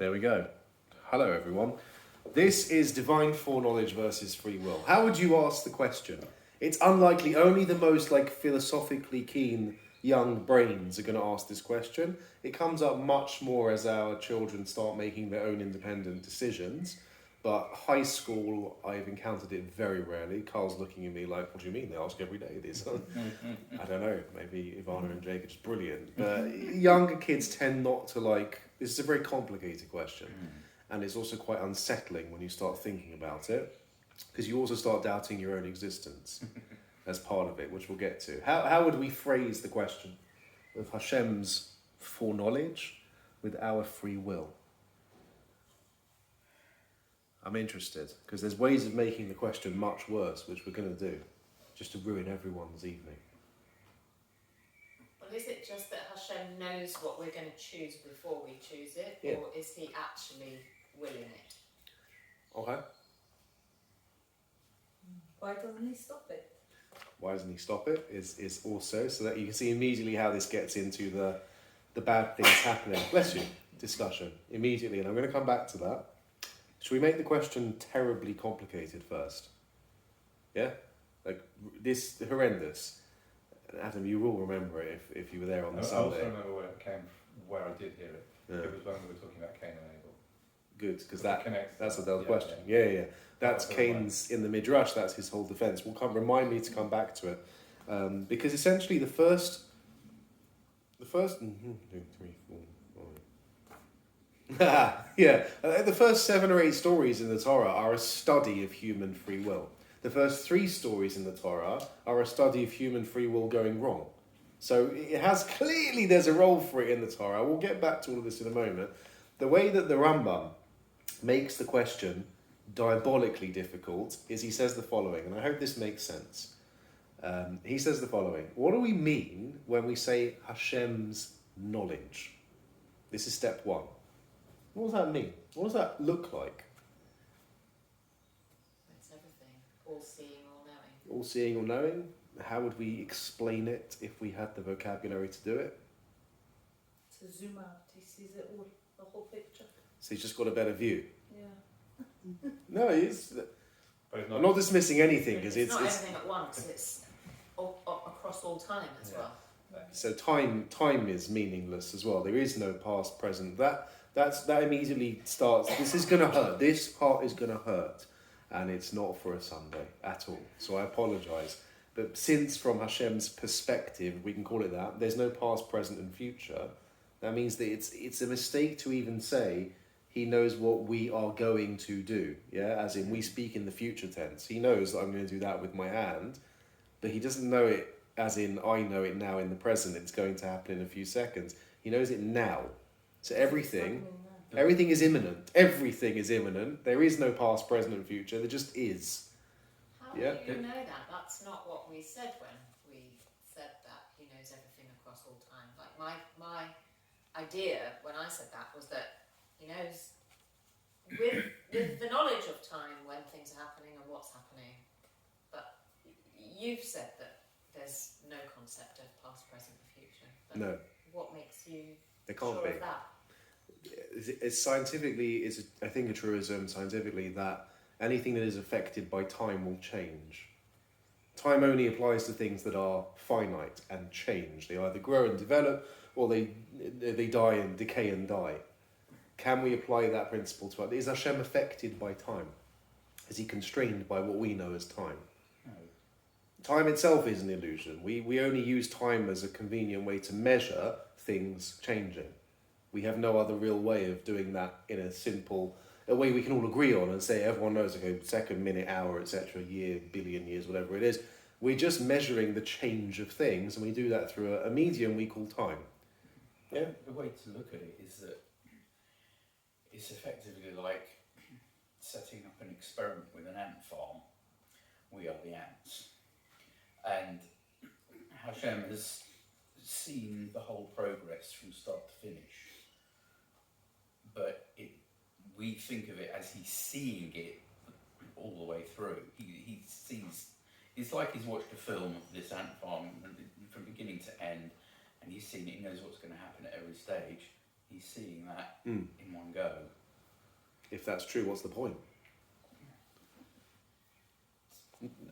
There we go. Hello, everyone. This is divine foreknowledge versus free will. How would you ask the question? It's unlikely only the most philosophically keen young brains are going to ask this question. It comes up much more as our children start making their own independent decisions. But high school, I've encountered it very rarely. Carl's looking at me like, what do you mean? They ask every day this. I don't know. Maybe Ivana and Jake are just brilliant. But younger kids tend not to this is a very complicated question. And it's also quite unsettling when you start thinking about it. Because you also start doubting your own existence as part of it, which we'll get to. How would we phrase the question of Hashem's foreknowledge with our free will? I'm interested, because there's ways of making the question much worse, which we're going to do, just to ruin everyone's evening. Well, is it just that Hashem knows what we're going to choose before we choose it, Yeah. or is he actually willing it? Okay. Why doesn't he stop it? Why doesn't he stop it? Is also so that you can see immediately how this gets into the bad things happening. Bless you. Discussion immediately, and I'm going to come back to that. Should we make the question terribly complicated first? Yeah? This horrendous. Adam, you will remember it if you were there on the Sunday. I also remember where I did hear it. Yeah. It was when we were talking about Cain and Abel. Good, because that's another Yeah, question. yeah. Yeah. That's Cain's in the Midrash, that's his whole defense. Remind me to come back to it. Because essentially the first 2, 3, 4, 5. The first 7 or 8 stories in the Torah are a study of human free will. The first 3 stories in the Torah are a study of human free will going wrong. So there's a role for it in the Torah. We'll get back to all of this in a moment. The way that the Rambam makes the question diabolically difficult is he says the following, and I hope this makes sense. He says the following: what do we mean when we say Hashem's knowledge? This is step 1. What does that mean? What does that look like? It's everything. All seeing, all knowing. All seeing, all knowing? How would we explain it if we had the vocabulary to do it? To zoom out, he sees it all, the whole picture. So he's just got a better view. Yeah. No, I'm not dismissing anything because it's not everything at once. It's across all time as well. So time is meaningless as well. There is no past, present. That immediately starts. This is gonna hurt. This part is gonna hurt, and it's not for a Sunday at all. So I apologise. But since from Hashem's perspective, we can call it that, there's no past, present, and future. That means that it's a mistake to even say he knows what we are going to do. Yeah, as in we speak in the future tense. He knows that I'm going to do that with my hand, but he doesn't know it as in I know it now in the present. It's going to happen in a few seconds. He knows it now. So everything is imminent. Everything is imminent. There is no past, present, and future. There just is. How do you know that? That's not what we said when we said that he knows everything across all time. Like my idea when I said that was that he knows with the knowledge of time when things are happening and what's happening. But you've said that there's no concept of past, present, and future. But No. what makes you There can't sure be. of that? It's scientifically, I think a truism scientifically that anything that is affected by time will change. Time only applies to things that are finite and change. They either grow and develop, or they die and decay and die. Can we apply that principle to it? Is Hashem affected by time? Is he constrained by what we know as time? No. Time itself is an illusion. We only use time as a convenient way to measure things changing. We have no other real way of doing that in a way we can all agree on and say everyone knows, okay, second, minute, hour, etc., year, billion years, whatever it is. We're just measuring the change of things, and we do that through a medium we call time. Yeah. The way to look at it is that it's effectively like setting up an experiment with an ant farm. We are the ants. And Hashem has seen the whole progress from start to finish. But we think of it as he's seeing it all the way through. He sees, it's like he's watched a film of this ant farm from beginning to end, and he's seen it, he knows what's going to happen at every stage. he's seeing that Mm. in one go. If that's true, what's the point?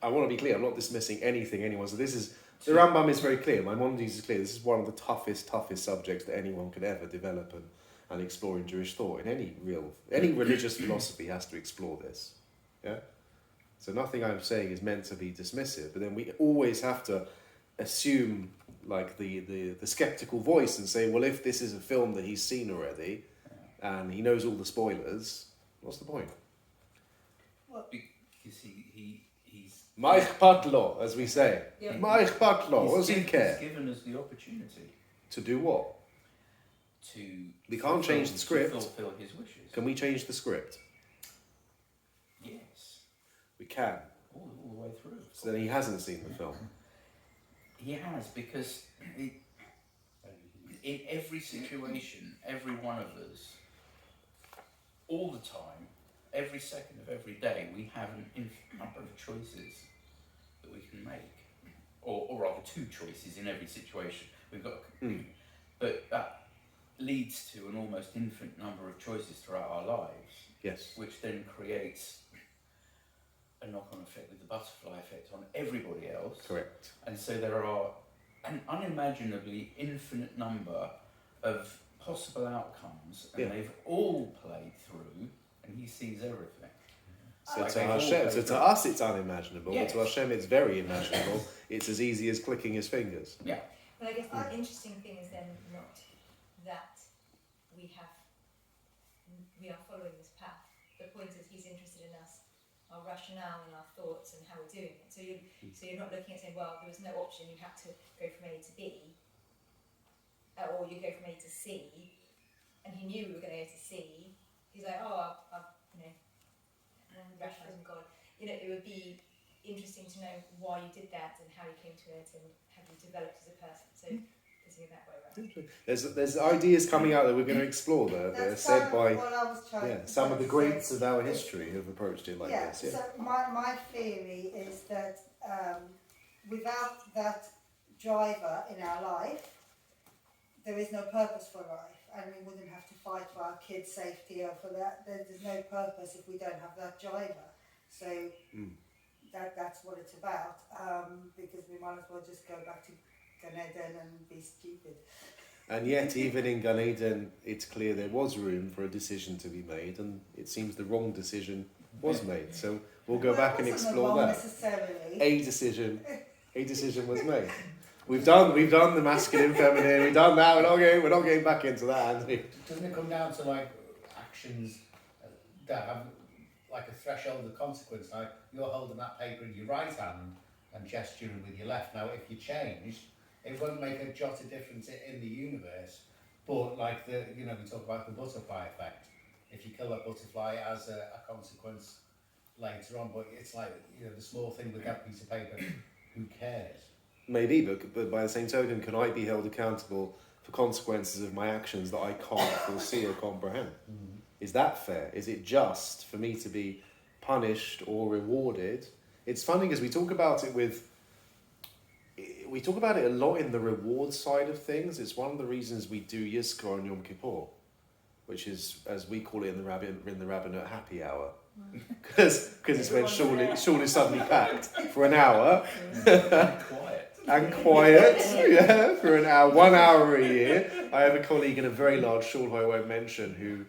I want to be clear, I'm not dismissing anything anyone. So this is, the Rambam is very clear, Maimonides is clear, this is one of the toughest subjects that anyone could ever develop and explore in Jewish thought. In any religious philosophy has to explore this. Yeah? So nothing I'm saying is meant to be dismissive, but then we always have to assume like the skeptical voice and say, well, if this is a film that he's seen already and he knows all the spoilers, what's the point? Because he's Ma'ich patlo, as we say. Yeah. Ma'ich patlo, what does he care? He's given us the opportunity To do what? to. We can't change the script. To fulfill his wishes. Can we change the script? Yes, We can. all the way through. So then he hasn't seen the film. He has, because in every situation, every one of us, all the time, every second of every day, we have an infinite number of choices that we can make, or rather, two choices in every situation. We've got, but that leads to an almost infinite number of choices throughout our lives, Yes. which then creates a knock-on effect with the butterfly effect on everybody else. Correct. And so there are an unimaginably infinite number of possible outcomes, and Yeah. they've all played through, and he sees everything. So Like to they've all Hashem, played so to through. us it's unimaginable, Yes. but to Hashem it's very imaginable. It's as easy as clicking his fingers. Yeah. But I guess the interesting thing is then not that we are following this path. The point is he's interested in us, our rationale and our thoughts and how we're doing it. So you're not looking at saying, well, there was no option, you had to go from A to B, or you go from A to C, and he knew we were going to go to C. He's like, oh, I've rationalism God. It would be interesting to know why you did that and how you came to it and how you developed as a person. So putting it that way around. There's ideas coming out that we're going to explore that are That's said kind of by what I was trying some of the to greats say. of our history have approached it like this. Yeah. So my theory is that without that driver in our life, there is no purpose for life, and we wouldn't have to fight for our kids' safety or for that. There's no purpose if we don't have that driver. So that's what it's about. Because we might as well just go back to Gan Eden and be stupid. And yet, even in Gan Eden, it's clear there was room for a decision to be made, and it seems the wrong decision was made. So we'll go back and It wasn't explore wrong that. necessarily. A decision was made. We've done the masculine, feminine. We've done that. We're not getting back into that, Anthony. Doesn't it come down to like actions that have like a threshold of consequence? Like you're holding that paper in your right hand and gesturing with your left. Now, if you change, it won't make a jot of difference in the universe. But like we talk about the butterfly effect. If you kill that butterfly, it has a consequence later on. But it's like the small thing with that piece of paper. Who cares? Maybe, but by the same token, can I be held accountable for consequences of my actions that I can't foresee or comprehend? Is that fair? Is it just for me to be punished or rewarded? It's funny because we talk about it a lot in the reward side of things. It's one of the reasons we do Yizkor on Yom Kippur, which is, as we call it in the rabbinate, happy hour. Because it's when shul is suddenly packed for an hour. And quiet, yeah, for an hour, 1 hour a year. I have a colleague in a very large shul who I won't mention who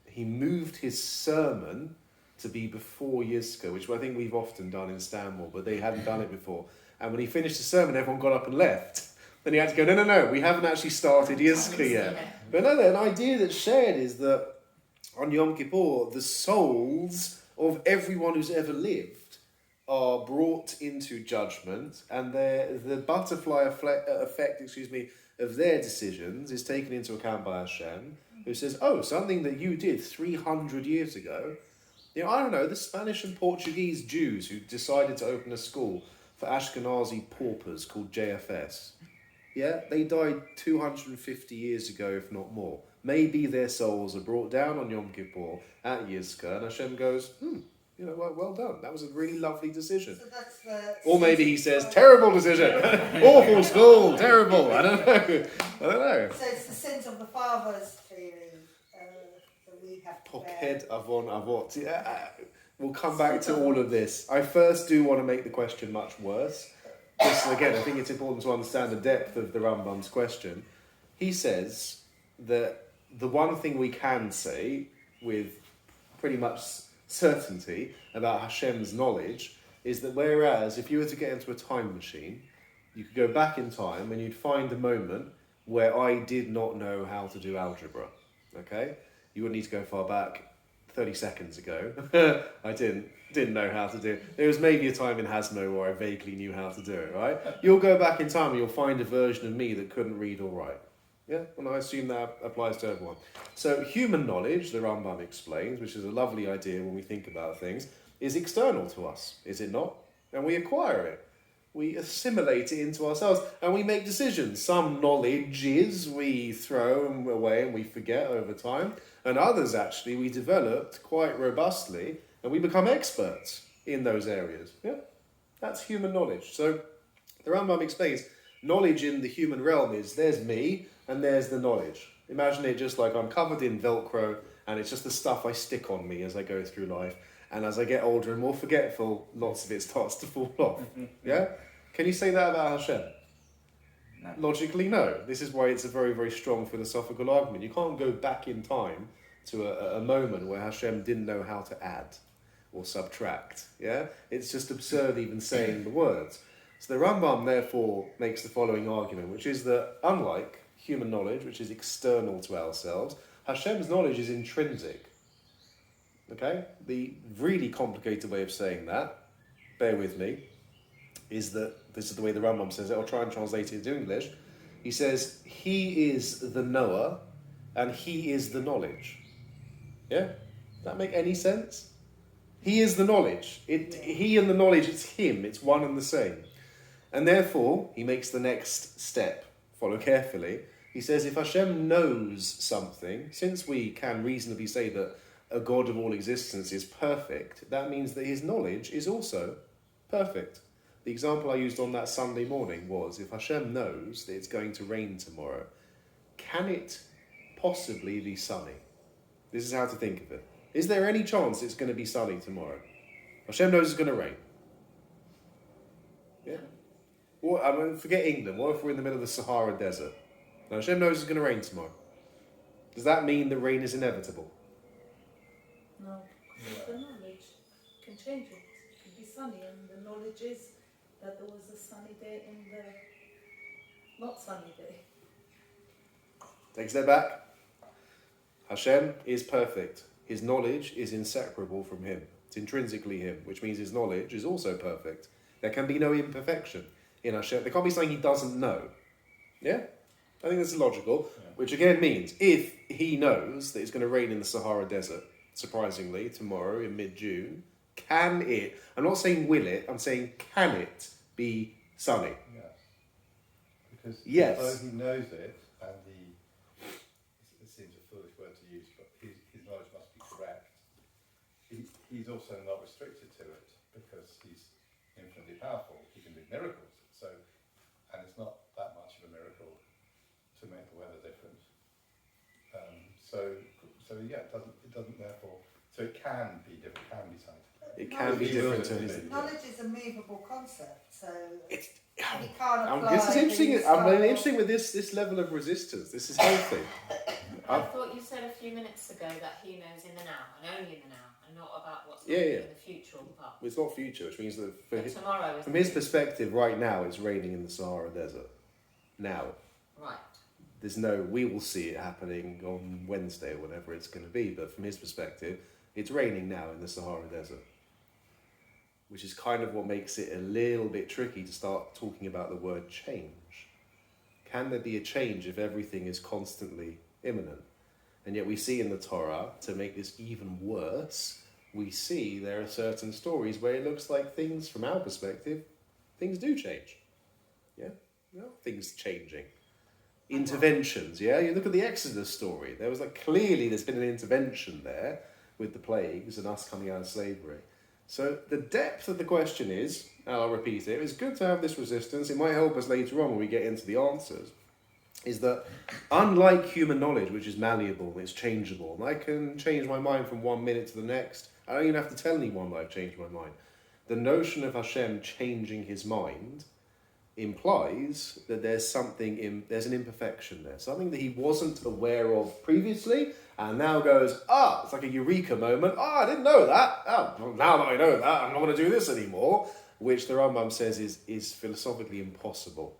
he moved his sermon to be before Yizkor, which I think we've often done in Stanmore, but they hadn't done it before. And when he finished the sermon, everyone got up and left. Then he had to go, no, we haven't actually started Yizkor yet. But no, an idea that's shared is that on Yom Kippur, the souls of everyone who's ever lived are brought into judgment, and the butterfly effect, of their decisions is taken into account by Hashem, who says, oh, something that you did 300 years ago. I don't know, the Spanish and Portuguese Jews who decided to open a school for Ashkenazi paupers called JFS. Yeah, they died 250 years ago, if not more. Maybe their souls are brought down on Yom Kippur at Yizkor, and Hashem goes, You know, well done. That was a really lovely decision. So that's the. Or maybe he says, terrible decision. Awful school, terrible. I don't know. So it's the sins of the fathers theory that we have to bear. Poked avon avot. Yeah, we'll come back to all of this. I first do want to make the question much worse. Just again, I think it's important to understand the depth of the Rambam's question. He says that the one thing we can say with pretty much certainty about Hashem's knowledge is that whereas if you were to get into a time machine, you could go back in time and you'd find a moment where I did not know how to do algebra. Okay? You wouldn't need to go far back. 30 seconds ago, I didn't know how to do it. There was maybe a time in Hasmo where I vaguely knew how to do it, right? You'll go back in time and you'll find a version of me that couldn't read or write. Yeah? And I assume that applies to everyone. So human knowledge, the Rambam explains, which is a lovely idea when we think about things, is external to us, is it not? And we acquire it. We assimilate it into ourselves and we make decisions. Some knowledges we throw away and we forget over time. And others, actually, we developed quite robustly and we become experts in those areas. Yeah, that's human knowledge. So the Rambam explains, knowledge in the human realm is there's me and there's the knowledge. Imagine it just like I'm covered in Velcro and it's just the stuff I stick on me as I go through life. And as I get older and more forgetful, lots of it starts to fall off. Yeah? Can you say that about Hashem? No. Logically, no. This is why it's a very, very strong philosophical argument. You can't go back in time to a moment where Hashem didn't know how to add or subtract. Yeah? It's just absurd even saying the words. So the Rambam therefore makes the following argument, which is that unlike human knowledge, which is external to ourselves, Hashem's knowledge is intrinsic. Okay? The really complicated way of saying that, bear with me, is that this is the way the Rambam says it. I'll try and translate it into English. He says, he is the knower and he is the knowledge. Yeah? Does that make any sense? He is the knowledge. He and the knowledge, it's him. It's one and the same. And therefore, he makes the next step. Follow carefully. He says, if Hashem knows something, since we can reasonably say that a God of all existence is perfect, that means that his knowledge is also perfect. The example I used on that Sunday morning was, if Hashem knows that it's going to rain tomorrow, can it possibly be sunny? This is how to think of it. Is there any chance it's going to be sunny tomorrow? Hashem knows it's going to rain. Yeah? Or, I mean, forget England. What if we're in the middle of the Sahara Desert? Now, Hashem knows it's going to rain tomorrow. Does that mean that rain is inevitable? No, the knowledge can change it. It could be sunny, and the knowledge is that there was a sunny day and the not sunny day. Take a step back. Hashem is perfect. His knowledge is inseparable from him. It's intrinsically him, which means his knowledge is also perfect. There can be no imperfection in Hashem. There can't be something he doesn't know. Yeah? I think that's logical, which again means if he knows that it's going to rain in the Sahara Desert, surprisingly, tomorrow in mid-June, can it, I'm not saying will it, I'm saying can it be sunny? Yes. Because Yes. although he knows it, and it seems a foolish word to use, but his knowledge must be correct, he's also not restricted to it, because he's infinitely powerful. He can do miracles. So, and it's not that much of a miracle to make the weather different. So yeah, it doesn't therefore, so it can be different, can be something. It can be different to his... Knowledge is a movable concept, so It's, you can't apply. this is interesting. these I'm from- interesting with this level of resistance. This is healthy. I thought you said a few minutes ago that he knows in the now and only in the now and not about what's Yeah, happening yeah. in the future or the past. It's not future, which means that But tomorrow is from the his future. perspective, right now it's raining in the Sahara Desert. Now. Right. There's no, we will see it happening on Wednesday or whatever it's going to be, but from his perspective, it's raining now in the Sahara Desert. Which is kind of what makes it a little bit tricky to start talking about the word change. Can there be a change if everything is constantly imminent? And yet we see in the Torah, to make this even worse, we see there are certain stories where it looks like things, from our perspective, things do change. Yeah? Well, things changing. Interventions, yeah? You look at the Exodus story. There was clearly there's been an intervention there with the plagues and us coming out of slavery. So the depth of the question is, and I'll repeat it, it's good to have this resistance. It might help us later on when we get into the answers. Is that unlike human knowledge, which is malleable, it's changeable, and I can change my mind from 1 minute to the next. I don't even have to tell anyone that I've changed my mind. The notion of Hashem changing his mind implies that there's an imperfection there, something that he wasn't aware of previously, and now goes, it's like a eureka moment. I didn't know that. Well, now that I know that, I'm not going to do this anymore, which the Rambam says is philosophically impossible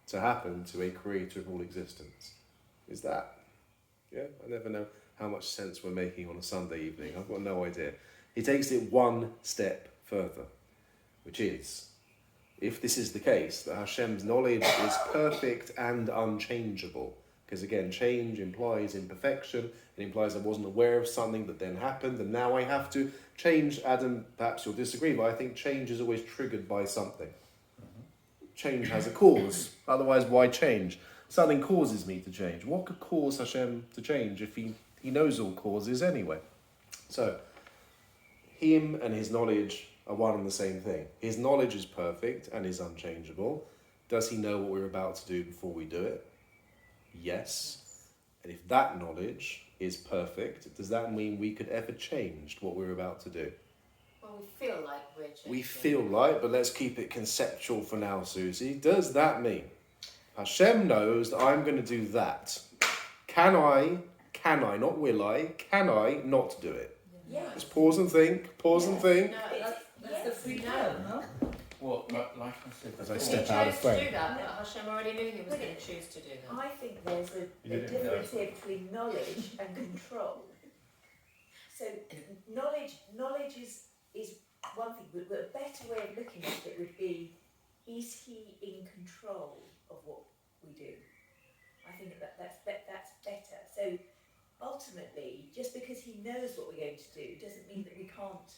to happen to a creator of all existence. Is that? Yeah, I never know how much sense we're making on a Sunday evening. I've got no idea. He takes it one step further, which is, if this is the case, that Hashem's knowledge is perfect and unchangeable, because again, change implies imperfection, it implies I wasn't aware of something that then happened, and now I have to change. Adam, perhaps you'll disagree, but I think change is always triggered by something. Change has a cause, otherwise why change? Something causes me to change. What could cause Hashem to change if he knows all causes anyway? So, him and his knowledge are one and the same thing. His knowledge is perfect and is unchangeable. Does he know what we're about to do before we do it? Yes. And if that knowledge is perfect, does that mean we could ever change what we're about to do? Well, we feel like we're changing. We feel like, but let's keep it conceptual for now, Susie. Does that mean Hashem knows that I'm going to do that? Can I, not will I, can I not do it? Yeah. Just pause and think, and think. No, That's the free will, no? Well, like I said, As I he step chose out of to frame. do that, but Hashem already knew he was going to choose to do that. I think there's a You didn't difference know. here between knowledge and control. So knowledge is one thing, but a better way of looking at it would be, is he in control of what we do? I think that's better. So ultimately, just because he knows what we're going to do doesn't mean that we can't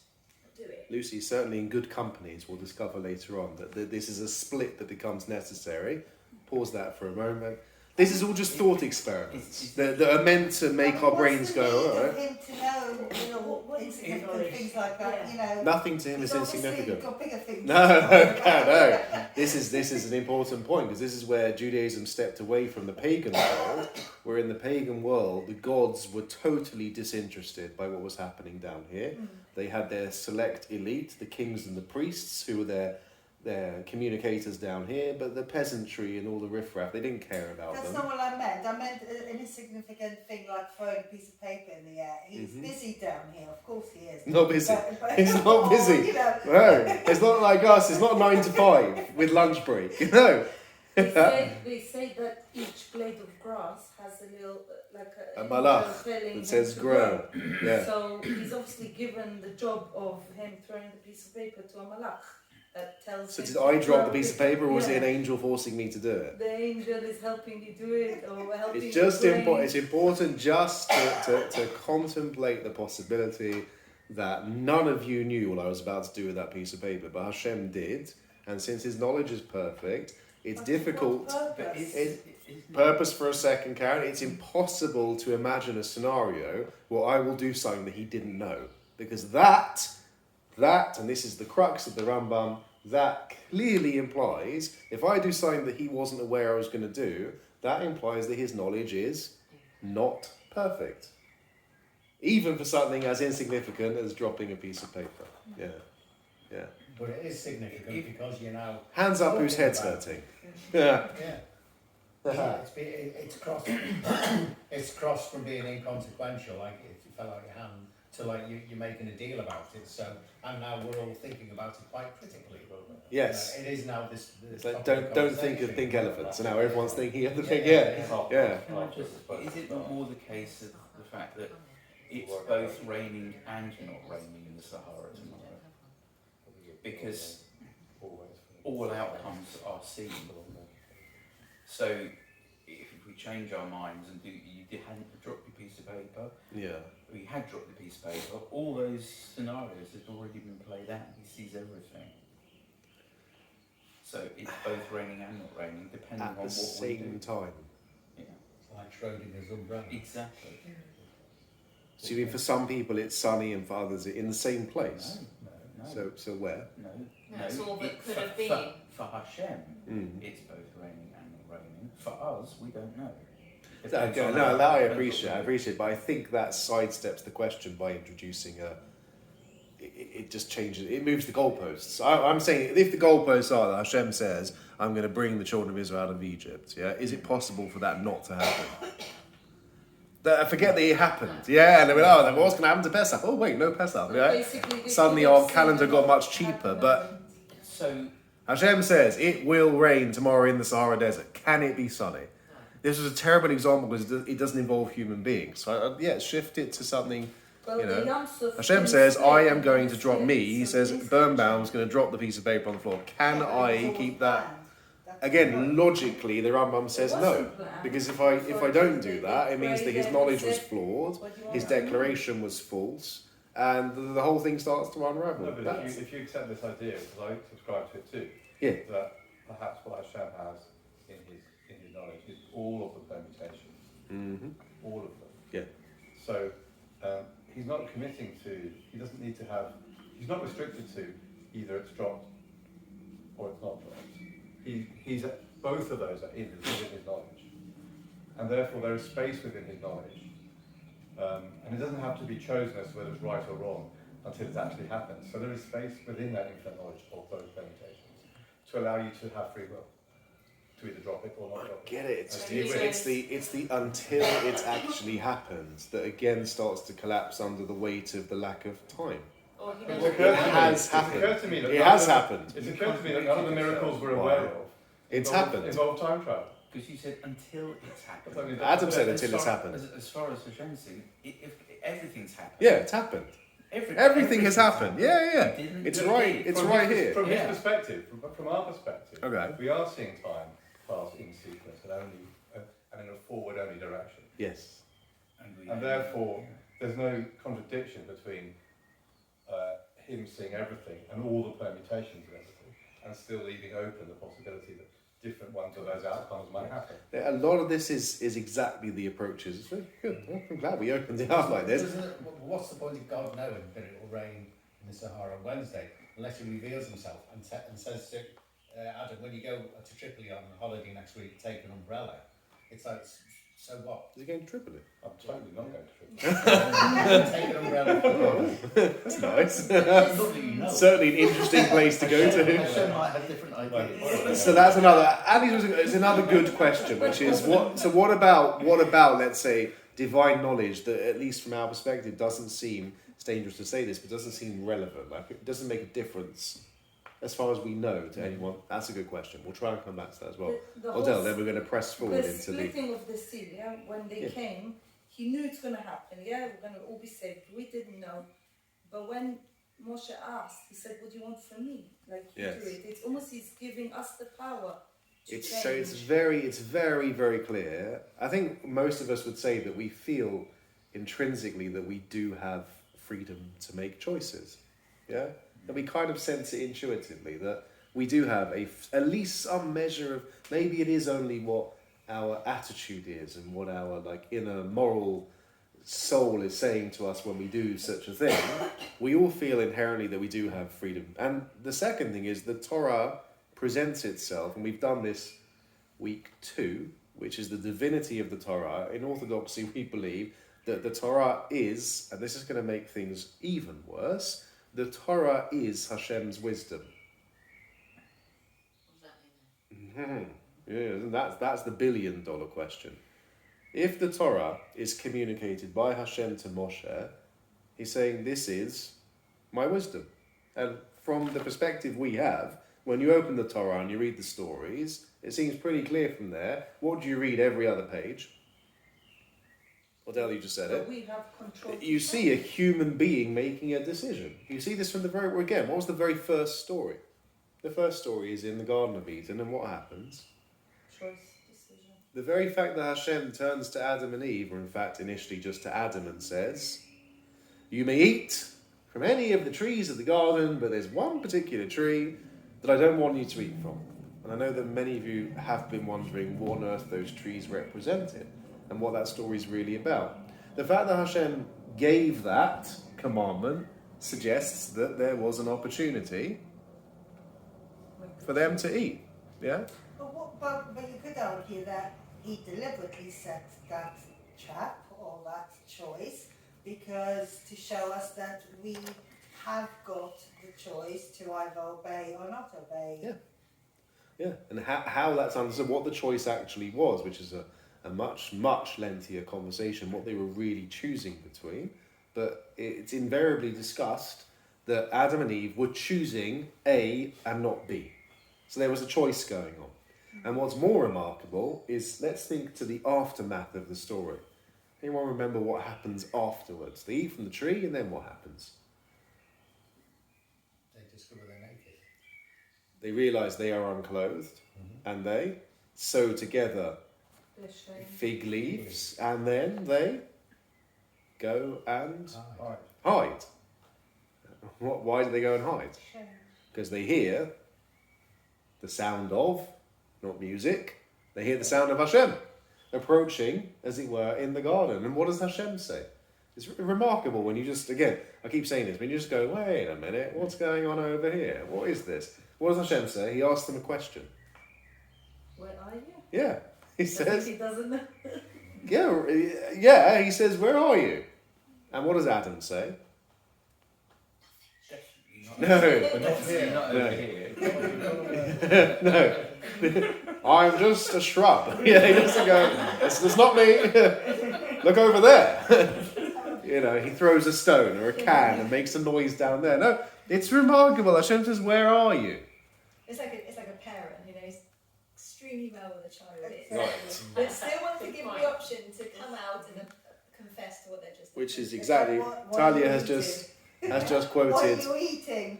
do it. Lucy, certainly in good companies, we'll discover later on that this is a split that becomes necessary. Pause that for a moment. This is all just thought experiments that are meant to make our brains go, all right. Him to know, What is insignificant knowledge? things like that, Yeah. you know. Nothing to him He's is obviously insignificant. got bigger things. No. This is an important point, because this is where Judaism stepped away from the pagan world, where in the pagan world the gods were totally disinterested by what was happening down here. They had their select elite, the kings and the priests, who were their communicators down here, but the peasantry and all the riffraff, they didn't care about That's them. not what I meant. I meant an insignificant thing like throwing a piece of paper in the air. He's busy down here, of course he is. Not busy. But He's not busy. You know. No, it's not like us. It's not 9 to 5 with lunch break. No. They say that each blade of grass has a little, A malach telling that says him to grow. Yeah. So he's obviously given the job of him throwing the piece of paper to a malach that tells So him did to I drop grow the piece of paper, or was it an Yeah. angel forcing me to do it? The angel is helping you do it, or helping It's you just brain. it's important just to contemplate the possibility that none of you knew what I was about to do with that piece of paper, but Hashem did, and since his knowledge is perfect, it's difficult. but it's Purpose for a second, Karen. It's impossible to imagine a scenario where I will do something that he didn't know, because that, and this is the crux of the Rambam, that clearly implies if I do something that he wasn't aware I was going to do, that implies that his knowledge is not perfect, even for something as insignificant as dropping a piece of paper. Yeah. But it is significant because you're now. Hands up, whose head's talking about hurting? Yeah. Yeah. It's crossed from being inconsequential, like if you fell out your hand, to like you're making a deal about it. So, and now we're all thinking about it quite critically. Yes. It is now this. It's like topic of don't think conversation. elephants. So now everyone's thinking of the Yeah, thing. yeah, Yeah. Can I just, is it not more the case of the fact that it's both raining and not raining in the Sahara tomorrow? Because all outcomes are seen. So if we change our minds and hadn't dropped your piece of paper, Yeah. we had dropped the piece of paper, all those scenarios had already been played out. He sees everything. So it's both raining and not raining, depending At on the what we same do. time. Yeah, It's like Schrodinger's umbrella. exactly. So you mean for some people it's sunny and for others it's in the same place? No. So where? No, No, it's all that it- could for- have been. For Hashem, Mm. it's both raining and not raining. For us, we don't know. No, Depends on that I depends on appreciate, but I think that sidesteps the question by introducing it just changes, it moves the goalposts. I'm saying if the goalposts are that Hashem says, I'm going to bring the children of Israel out of Egypt, yeah, is it possible for that not to happen? I forget that it happened, yeah, and they went, oh, then what's going to happen to Pesach? Oh, wait, no Pesach, yeah? Basically, they Suddenly could have our said calendar that got much it cheaper, happened but and- So, Hashem says, it will rain tomorrow in the Sahara Desert. Can it be sunny? This was a terrible example because it doesn't involve human beings. So, shift it to something. Well, You know, the Yam Suf Hashem can says, split I am and going to then drop split, me. He so says, things Birnbaum's can going to drop the piece of paper on the floor. Can Yeah, but I it's always keep that? planned. That's Again, the logically, the Rambam says no. wasn't planned. Because if I don't do that, it means that his knowledge was flawed, What do you his want? declaration was false, and the whole thing starts to unravel. No, but That's- if you accept this idea, because I subscribe to it too, Yeah. that perhaps what Hashem has in his knowledge is all of the permutations, Mhm. all of them. Yeah. So he's not committing to, he doesn't need to have, he's not restricted to either it's dropped or it's not dropped. He's both of those are within his knowledge. And therefore there is space within his knowledge. And it doesn't have to be chosen as to whether it's right or wrong until it's actually happened. So there is space within that infinite knowledge of those permutations to allow you to have free will, to either drop it or not drop it. Get it? It's As the, you wish. it's the until it actually happens that again starts to collapse under the weight of the lack of time. Or he It's knows occurred It to me- has it's happened. occurred to me that It none has of the- happened. It's occurred to me that none of the miracles we're aware of It's involve- happened. involve time travel. because you said until it's happened. That's only- Adam said As until it's far- happened. As far as Hashem's saying, if everything's happened. Yeah, it's happened. Everything has happened. Yeah. He didn't It's do right. it. It's From right his- here. From Yeah. his perspective, from our perspective, Okay. we are seeing time pass in sequence and in a forward-only direction. Yes. And therefore, there's no contradiction between him seeing everything and all the permutations of everything, and still leaving open the possibility that different ones of those outcomes might happen. A lot of this is exactly the approaches. It's very good. I'm glad we opened it up like this. What's the point of God knowing that it will rain in the Sahara on Wednesday unless he reveals himself and says to Adam, when you go to Tripoli on holiday next week, take an umbrella. It's like, so what? Is he going to Tripoli? I'm totally not going to. Take an umbrella. That's nice. Lovely, you know. Certainly an interesting place to go to. Hashem might have different ideas. So that's another. It's another good question, which is what. So what about let's say divine knowledge that at least from our perspective doesn't seem. It's dangerous to say this, but doesn't seem relevant. Like it doesn't make a difference as far as we know to anyone. That's a good question. We'll try and come back to that as well. The Odell, whole then we're going to press forward the into the. splitting of the sea, yeah, when they Yeah. came, he knew it's going to happen, yeah, we're going to all be saved. We didn't know. But when Moshe asked, he said, what do you want from me? Like, you Yes. do it. It's almost he's giving us the power to It's change. so it's very very clear. I think most of us would say that we feel intrinsically that we do have freedom to make choices. Yeah, that we kind of sense it intuitively that we do have at least some measure of maybe it is only what our attitude is and what our like inner moral soul is saying to us when we do such a thing. We all feel inherently that we do have freedom. And the second thing is the Torah presents itself, and we've done this week 2, which is the divinity of the Torah. In Orthodoxy, we believe that the Torah is, and this is going to make things even worse, the Torah is Hashem's wisdom. What does that mean then? Yeah, that's the $1 billion question. If the Torah is communicated by Hashem to Moshe, he's saying, this is my wisdom. And from the perspective we have, when you open the Torah and you read the stories, it seems pretty clear from there. What do you read every other page? Odell, you just said But it. we have control. You see a human being making a decision. You see this from the very, again, what was the very first story? The first story is in the Garden of Eden, and what happens? choice decision. The very fact that Hashem turns to Adam and Eve, or in fact initially just to Adam, and says, you may eat from any of the trees of the garden, but there's one particular tree that I don't want you to eat from. And I know that many of you have been wondering what on earth those trees represented and what that story is really about. The fact that Hashem gave that commandment suggests that there was an opportunity for them to eat. Yeah? But you could argue that he deliberately set that trap or that choice because to show us that we have got the choice to either obey or not obey. Yeah. Yeah, and how that's understood, what the choice actually was, which is a much, much lengthier conversation, what they were really choosing between. But it's invariably discussed that Adam and Eve were choosing A and not B. So there was a choice going on. And what's more remarkable is, let's think to the aftermath of the story. Anyone remember what happens afterwards? They eat from the tree, and then what happens? They discover they're naked. They realise they are unclothed, and they sew together fig leaves, and then they go and hide. Why do they go and hide? Because they hear the sound of, not music, they hear the sound of Hashem approaching, as it were, in the garden. And what does Hashem say? It's remarkable when you just, again, I keep saying this, when you just go, wait a minute, what's going on over here? What is this? What does Hashem say? He asks them a question. Where are you? Yeah, he says, He doesn't know. yeah, he says, where are you? And what does Adam say? Definitely No. not over here. No. I'm just a shrub. Yeah, he doesn't go, it's not me. Look over there. You know, he throws a stone or a can and makes a noise down there. No, it's remarkable. Hashem says, where are you? It's like a parent, you know, he's extremely well with a child, Right. but still wants to give the option to come out and confess to what they're just doing. Which is exactly, What Talia are has you just What are quoted. you eating?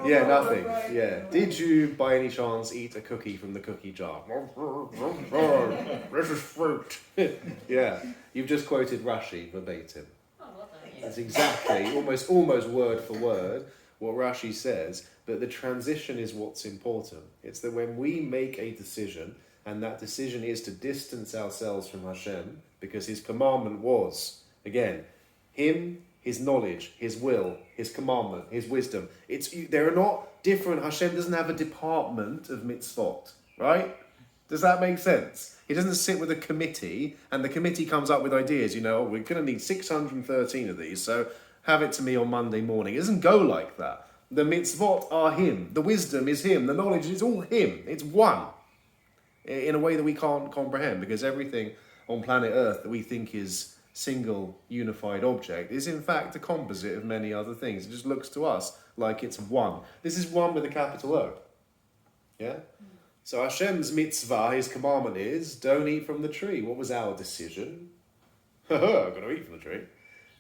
Yeah, nothing. Yeah. Did you, by any chance, eat a cookie from the cookie jar? This is fruit. Yeah. You've just quoted Rashi verbatim. Oh, well done, you. That's exactly, almost word for word, what Rashi says. But the transition is what's important. It's that when we make a decision, and that decision is to distance ourselves from Hashem, because His commandment was, again, Him, His knowledge, His will, His commandment, His wisdom. There are not different. Hashem doesn't have a department of mitzvot, right? Does that make sense? He doesn't sit with a committee and the committee comes up with ideas. You know, we're going to need 613 of these, so have it to me on Monday morning. It doesn't go like that. The mitzvot are Him. The wisdom is Him. The knowledge is all Him. It's one. In a way that we can't comprehend, because everything on planet Earth that we think is single unified object is in fact a composite of many other things. It just looks to us like it's one. This is one with a capital O. Yeah? So Hashem's mitzvah, His commandment is, don't eat from the tree. What was our decision? I've got to eat from the tree.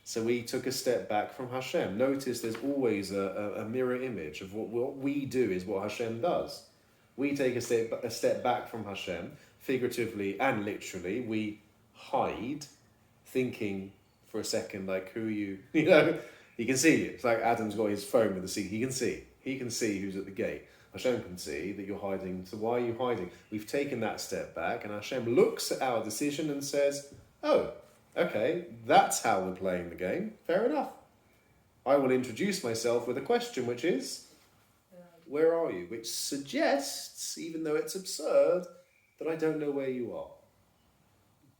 So we took a step back from Hashem. Notice there's always a mirror image of what we do is what Hashem does. We take a step back from Hashem, figuratively and literally. We hide, thinking for a second, like, who are you? You know, he can see you. It's like Adam's got his phone with the seat. He can see. He can see who's at the gate. Hashem can see that you're hiding. So why are you hiding? We've taken that step back, and Hashem looks at our decision and says, oh, okay, that's how we're playing the game. Fair enough. I will introduce myself with a question, which is, where are you? Which suggests, even though it's absurd, that I don't know where you are.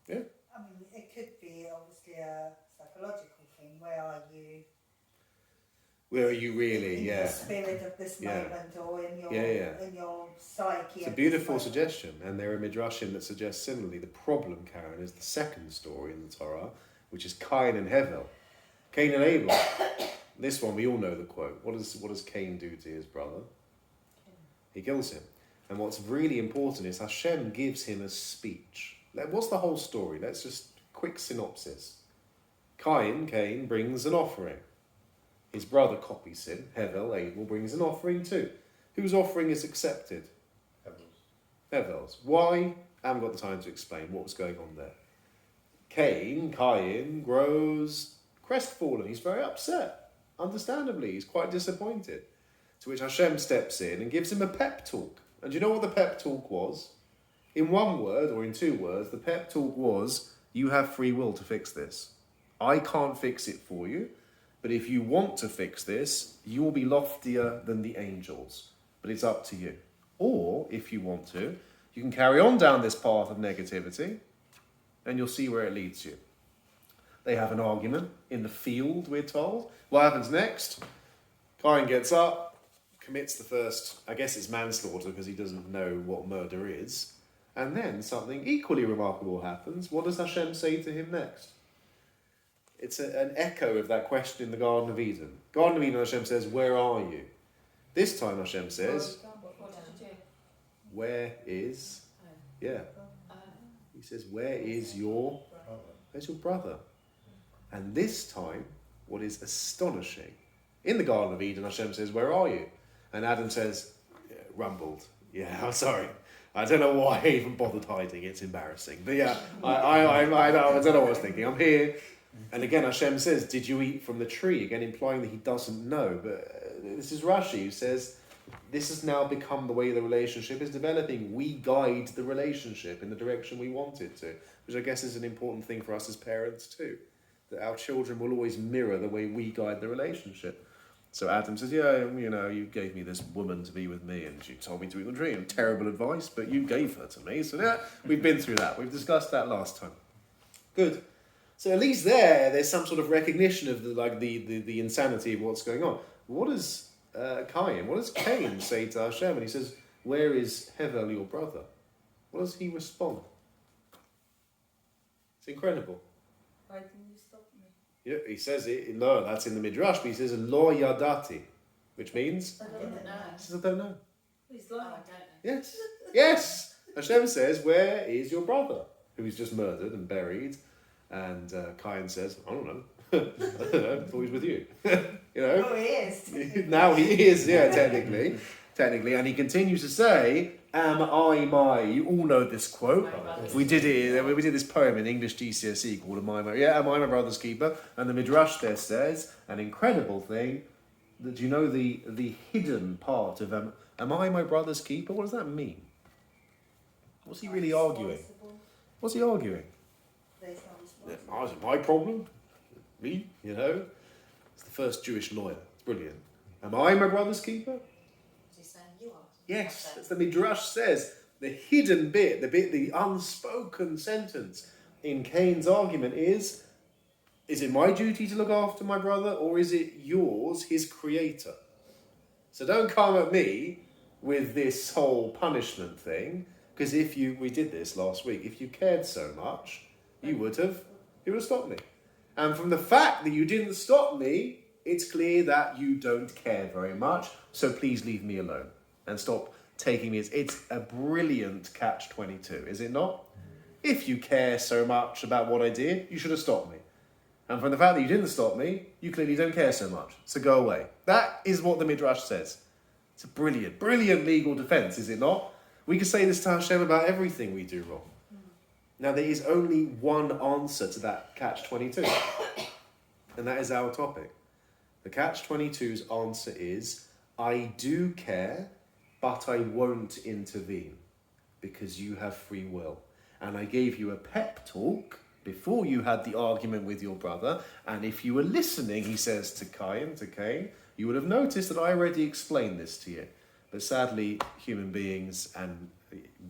Yeah? I mean, it could be obviously a psychological thing. Where are you? Where are you really? In Yeah. the spirit of this Yeah. moment, or in your Yeah. in your psyche. It's a at beautiful this moment. suggestion, and there are midrashim that suggest similarly. The problem, Karen, is the second story in the Torah, which is Cain and Hevel. Cain and Abel. This one, we all know the quote. What does Cain do to his brother? He kills him. And what's really important is Hashem gives him a speech. What's the whole story? Let's just quick synopsis. Cain brings an offering. His brother copies him. Hevel, Abel, brings an offering too. Whose offering is accepted? Hevel's. Why? I haven't got the time to explain what was going on there. Cain grows crestfallen. He's very upset. Understandably, he's quite disappointed. To which Hashem steps in and gives him a pep talk. And do you know what the pep talk was? In one word, or in 2 words, the pep talk was, you have free will to fix this. I can't fix it for you. But if you want to fix this, you will be loftier than the angels. But it's up to you. Or, if you want to, you can carry on down this path of negativity, and you'll see where it leads you. They have an argument in the field, we're told. What happens next? Cain gets up, commits the first, I guess it's manslaughter because he doesn't know what murder is. And then something equally remarkable happens. What does Hashem say to him next? It's an echo of that question in the Garden of Eden. Garden of Eden, Hashem says, where are you? This time Hashem says, What did you do? where is... Yeah. He says, where's your brother? And this time, what is astonishing, in the Garden of Eden, Hashem says, where are you? And Adam says, rumbled. Yeah, I'm sorry. I don't know why I even bothered hiding. It's embarrassing. But yeah, I don't know what I was thinking. I'm here. And again, Hashem says, did you eat from the tree? Again, implying that he doesn't know. But this is Rashi who says, this has now become the way the relationship is developing. We guide the relationship in the direction we want it to, which I guess is an important thing for us as parents too. That our children will always mirror the way we guide the relationship. So Adam says, yeah, you know, you gave me this woman to be with me and she told me to eat the tree. And terrible advice, but you gave her to me. So yeah, we've been through that. We've discussed that last time. Good. So at least there's some sort of recognition of the insanity of what's going on. What does Cain say to Hashem? And he says, where is Hevel, your brother? What does he respond? It's incredible. Why didn't you stop me? Yeah, he says it. No, that's in the Midrash, but he says lo yadati, which means I don't know. he says, I don't know. He's Oh, I lying. don't know. Yes, yes. Hashem says, where is your brother, who is just murdered and buried? And Cain says, I don't know. I don't know. I thought he was with you. You know. Oh, he is. Now he is, yeah, technically, and he continues to say, "Am I my?" You all know this quote. We did it. We did this poem in English GCSE called "Am I My?" Yeah, am I my brother's keeper? And the Midrash there says an incredible thing. That you know the hidden part of am I my brother's keeper? What does that mean? What's he really arguing? What's he arguing? There's no Yeah, responsibility. is it my problem? Me? You know? It's the first Jewish lawyer. It's brilliant. Am I my brother's keeper? Is he saying you are? Yes, Okay. that's the Midrash says. The hidden bit, the unspoken sentence in Cain's argument is it my duty to look after my brother or is it yours, his creator? So don't come at me with this whole punishment thing, because we did this last week, if you cared so much, you would have stopped me. And from the fact that you didn't stop me, it's clear that you don't care very much, so please leave me alone and stop taking me. It's a brilliant catch-22, is it not? If you care so much about what I did, you should have stopped me. And from the fact that you didn't stop me, you clearly don't care so much, so go away. That is what the Midrash says. It's a brilliant, brilliant legal defense, is it not? We could say this to Hashem about everything we do wrong. Now, there is only one answer to that catch-22, and that is our topic. The catch-22's answer is, I do care, but I won't intervene, because you have free will. And I gave you a pep talk before you had the argument with your brother, and if you were listening, he says to Cain, you would have noticed that I already explained this to you. But sadly, human beings, and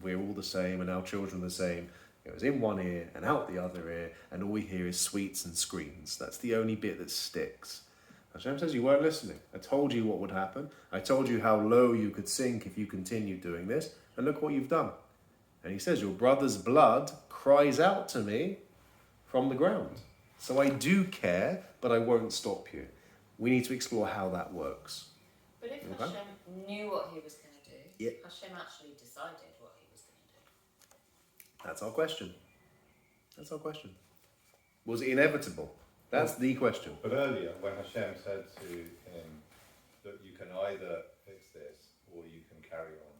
we're all the same, and our children are the same, it was in one ear and out the other ear, and all we hear is sweets and screams. That's the only bit that sticks. Hashem says, you weren't listening. I told you what would happen. I told you how low you could sink if you continued doing this, and look what you've done. And he says, your brother's blood cries out to me from the ground. So I do care, but I won't stop you. We need to explore how that works. But if Okay. Hashem knew what he was going to do, Yeah. Hashem actually decided what he was going to do. That's our question. Was it inevitable? That's the question. But earlier, when Hashem said to him that you can either fix this or you can carry on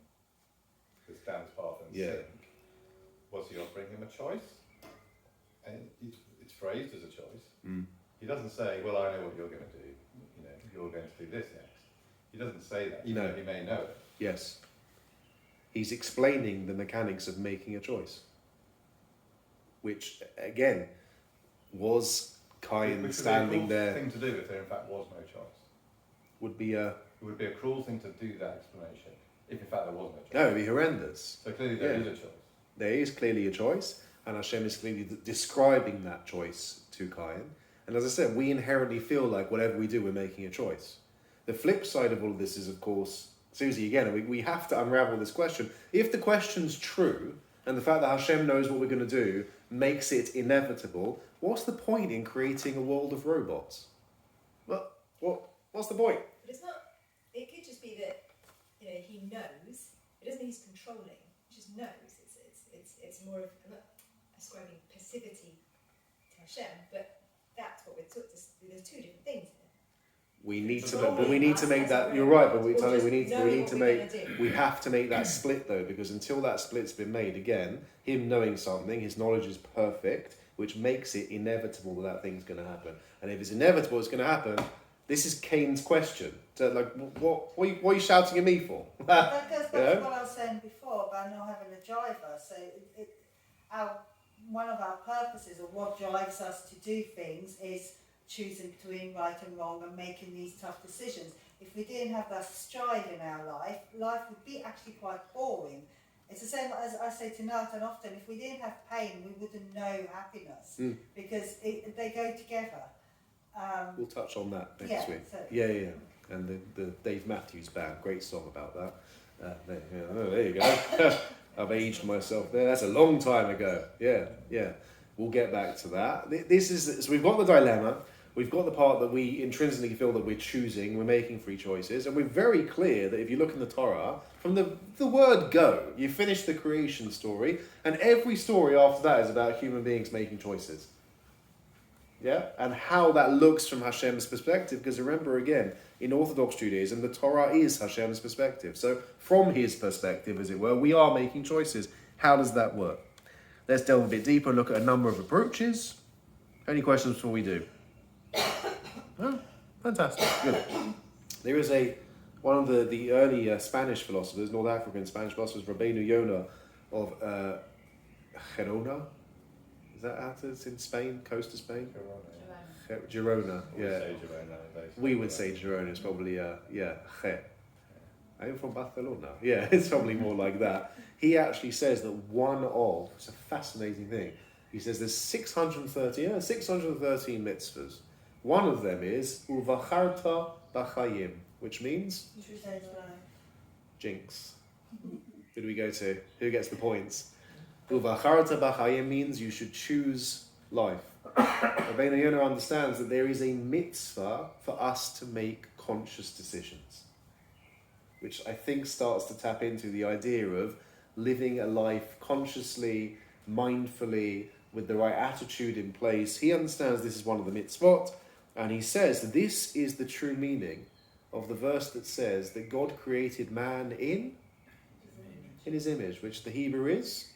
this down this path and Yeah. sink, was he offering him a choice? And it's phrased as a choice. Mm. He doesn't say, well, I know what you're going to do. You know, you're going to do this next. He doesn't say that, even No. though he may know it. Yes. He's explaining the mechanics of making a choice. Which, again, was Cain Which standing would be a cruel there thing to do if there in fact was no choice. would be a... It would be a cruel thing to do that explanation if in fact there was no choice. No, it would be horrendous. So clearly there Yeah. is a choice. There is clearly a choice, and Hashem is clearly describing that choice to Cain. And as I said, we inherently feel like whatever we do, we're making a choice. The flip side of all of this is, of course, Susie, again, we have to unravel this question. If the question's true, and the fact that Hashem knows what we're going to do makes it inevitable, what's the point in creating a world of robots? What's the point? But it's not, it could just be that, he knows, it doesn't mean he's controlling, he just knows. It's more of, I'm not ascribing passivity to Hashem, but that's what we're taught to, there's two different things here. We need to, Controlling but we need to us make as that. a You're right, but robot, we or tell you just we need knowing to what we're make. gonna do. We have to make that split though, because until that split's been made, again, him knowing something, his knowledge is perfect, which makes it inevitable that thing's going to happen. And if it's inevitable, it's going to happen. This is Cain's question. So, like, what are you shouting at me for? That goes back Yeah. to what I was saying before about not having a driver. So one of our purposes, or what drives us to do things, is choosing between right and wrong and making these tough decisions. If we didn't have that strive in our life, life would be actually quite boring. It's the same as I say to Nathan often, if we didn't have pain, we wouldn't know happiness, because they go together. We'll touch on that next Yeah, week. so- Yeah. And the Dave Matthews Band, great song about that. There you go. I've aged myself there. That's a long time ago. Yeah. We'll get back to that. So we've got the dilemma. We've got the part that we intrinsically feel that we're choosing, we're making free choices, and we're very clear that if you look in the Torah, from the word go, you finish the creation story, and every story after that is about human beings making choices. Yeah? And how that looks from Hashem's perspective, because remember again, in Orthodox Judaism, the Torah is Hashem's perspective. So from his perspective, as it were, we are making choices. How does that work? Let's delve a bit deeper and look at a number of approaches. Any questions before we do? Oh, fantastic. Good. There is one of the early Spanish philosophers, North African Spanish philosophers, Rabbeinu Yonah of Gerona. Is that how it's in Spain, coast of Spain? Girona, yeah. We would say Girona. It's probably, I'm from Barcelona. Yeah, it's probably more like that. He actually says that it's a fascinating thing. He says there's 613 mitzvahs. One of them is Uvacharta B'chayim, which means jinx. Who do we go to? Who gets the points? Uvacharta B'chayim means you should choose life. Rabbeinu Yonah understands that there is a mitzvah for us to make conscious decisions, which I think starts to tap into the idea of living a life consciously, mindfully, with the right attitude in place. He understands this is one of the mitzvot, and he says that this is the true meaning of the verse that says that God created man in his image, which the Hebrew is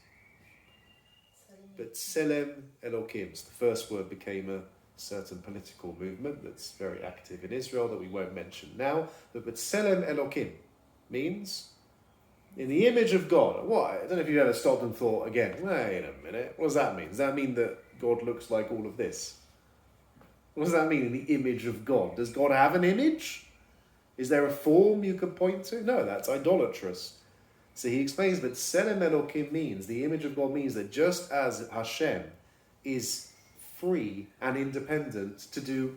B'Tselem Elokim. So the first word became a certain political movement that's very active in Israel that we won't mention now. But B'Tselem Elokim means in the image of God. What? I don't know if you've ever stopped and thought again, wait a minute, what does that mean? Does that mean that God looks like all of this? What does that mean, in the image of God? Does God have an image? Is there a form you could point to? No, that's idolatrous. So he explains that Tselem Elokim means, the image of God means that just as Hashem is free and independent to do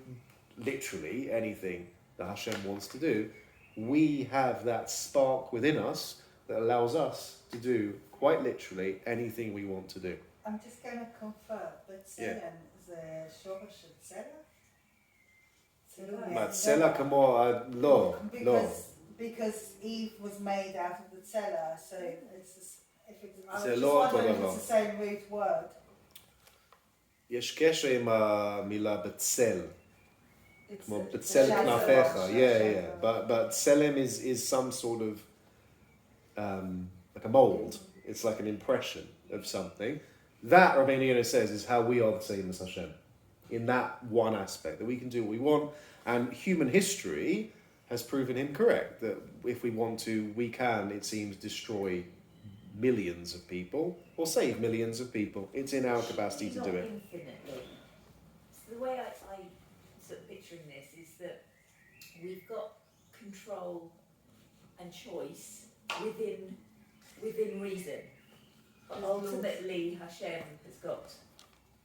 literally anything that Hashem wants to do, we have that spark within us that allows us to do, quite literally, anything we want to do. I'm just going to confirm, but Tselem is a Shorash Tselem? Matzela kamo lo. Because Eve was made out of the tzela, so I was זה just לא אותו wondering if דבר. it's the same root word. יש קשר עם המילה בצל. It's כמו a- בצל shadow. כנפיך. Shadow. Yeah. But tselem is some sort of like a mold. It's like an impression of something. That, Rabbeinu Yonah says, is how we are the same as Hashem. In that one aspect, that we can do what we want. And human history has proven him correct. That if we want to, we can, it seems, destroy millions of people or save millions of people. It's in our capacity to do it. Infinitely. It's the way I sort of picturing this is that we've got control and choice within reason, but ultimately Hashem has got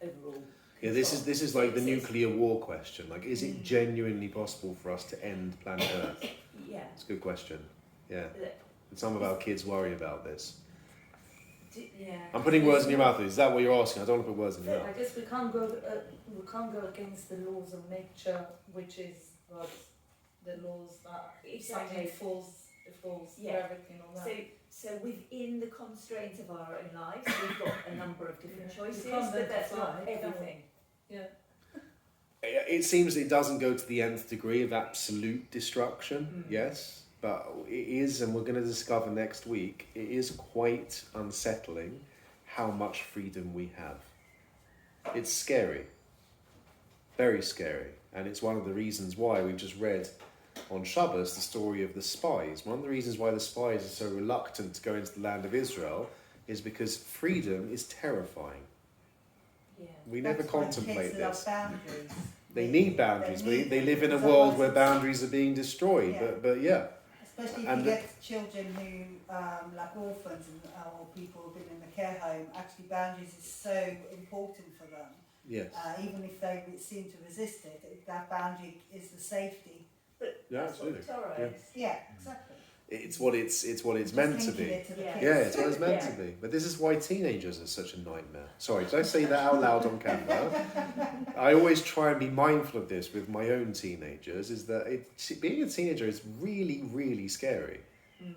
overall. Yeah, this is control. like the So it's- nuclear war question. Like, is it genuinely possible for us to end planet Earth? Yeah. It's a good question. Yeah. That- And some of our kids worry about this. Yeah. I'm putting words in your mouth. Is that what you're asking? I don't want to put words in your I mouth. guess we can't go against the laws of nature, which is what the laws that Exactly. something falls Yeah. for everything on that. So within the constraints of our own lives, we've got a number of different Yeah. choices, We can't but that's not decide, can we? everything. Yeah. It seems it doesn't go to the nth degree of absolute destruction, yes, but it is, and we're going to discover next week, it is quite unsettling how much freedom we have. It's scary, very scary, and it's one of the reasons why we've just read on Shabbos the story of the spies. One of the reasons why the spies are so reluctant to go into the land of Israel is because freedom is terrifying. Yeah. We never That's why contemplate kids love this. boundaries. They need boundaries, but they live in a because world otherwise where it's- boundaries are being destroyed. Yeah. But yeah, Especially if And you the- get children who, like orphans or people who've been in the care home, actually boundaries is so important for them. yes, Even if they seem to resist it, that boundary is the safety. But Yeah, that's what the Torah Yeah. is. Yeah, exactly. it's what it's Just meant to linking be. it to the Yeah. kids. Yeah, it's what it's meant Yeah. to be. But this is why teenagers are such a nightmare. Sorry, did I say that out loud on camera? I always try and be mindful of this with my own teenagers, is that being a teenager is really, really scary.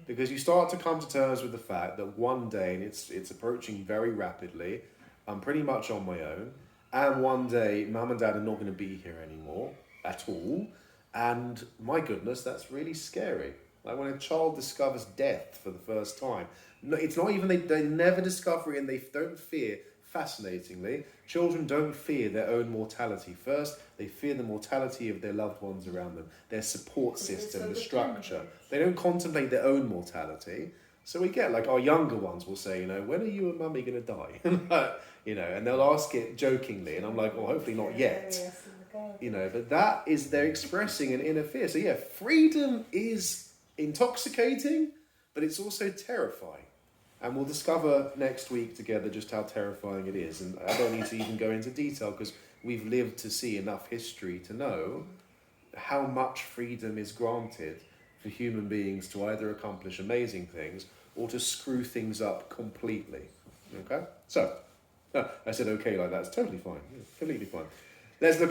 Because you start to come to terms with the fact that one day, and it's approaching very rapidly, I'm pretty much on my own, and one day mum and dad are not going to be here anymore at all, and my goodness, that's really scary. Like when a child discovers death for the first time, no, it's not even they never discover it, and they don't fear. Fascinatingly, children don't fear their own mortality. First, they fear the mortality of their loved ones around them, their support Because they're system, so the structure. dependent. They don't contemplate their own mortality. So we get, like, our younger ones will say, when are you and mummy going to die? And they'll ask it jokingly, and I'm like, well, hopefully not yet. Yes, in the garden. But that is, they're expressing an inner fear. So yeah, freedom is intoxicating, but it's also terrifying. And we'll discover next week together just how terrifying it is. And I don't need to even go into detail because we've lived to see enough history to know how much freedom is granted for human beings to either accomplish amazing things or to screw things up completely. Okay? So, I said okay like that. It's totally fine. Yeah, completely fine. Let's look